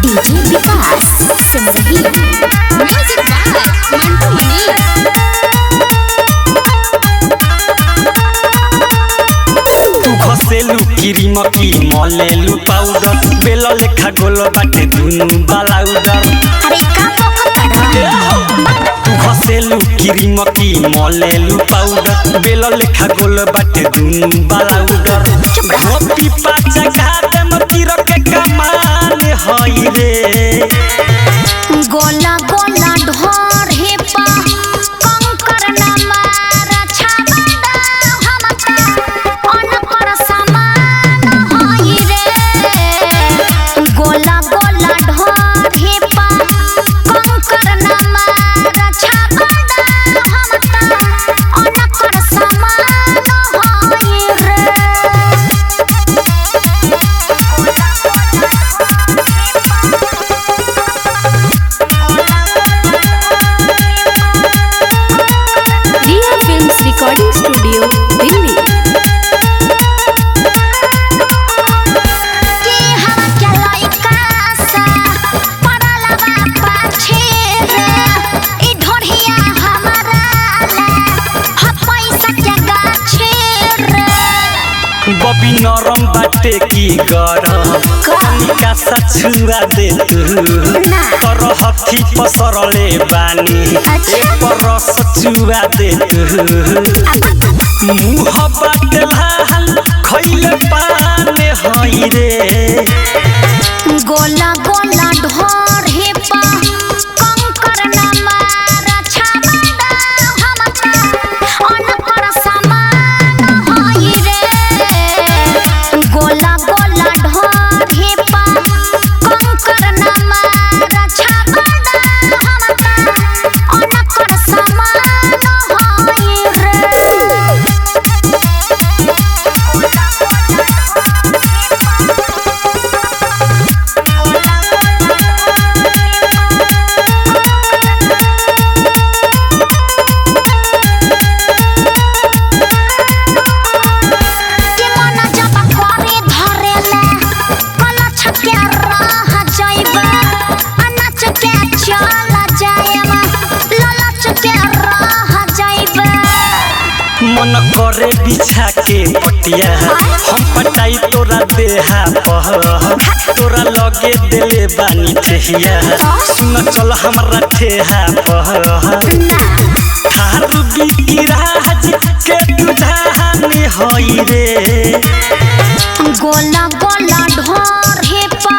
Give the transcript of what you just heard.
DJ Vikas Simrahi music by Mantu Mani. घसेलू cream की मलेलू पाउडर बेल लेखा गोल बाटे दुनु बालाउडर। अरे का तू घसेलू क्रीम की मलेलू पाउडर बेल लेखा गोल बाटे दुनु बालाउडर। गोपी पाचा घाटे मतीर के कमान हई रे गोला गोला ढोर हे पा कंकर न मार छाबड़ा हमका अनकर समान होई रे। गोला गोला ढोर हे पा कंकर न मार छाबड़ा हमका अनकर समान होई रे। रिया फिल्म्स रिकॉर्डिंग स्टूडियो दिल्ली। के हवा के लइका सा पड़लवा पाछे रे ई ढोढ़िया हमारा ले ह पैसा के गाछे रे। बबी नरम बाटे की गरम कनिका सा छुआ दे तू तर हथी पसरले बानी परस छुआ दे तू मुह बाटे लाल खइले पाने हई रे गोला गोला ढोर हे पा कंकर न मार छाबड़ा हमका अनकर समान होई रे। गोला गोला ढोर हे पा कंकर न मार छाबड़ा हमका अनकर समान होई रे। के मन जब करे धरेले कलछ के रह जाइबे अनाच के चल जाएमा ललच के रह जाइबे। मन करे बिछा के पटिया हम पटाई तोरा देहा पह तोरा लगे देले बानी ठेहिया सुन चल हमरा ठेहा पह थारू बिकिराज के तुझाने हई रे गोला गोला ढोर हे पा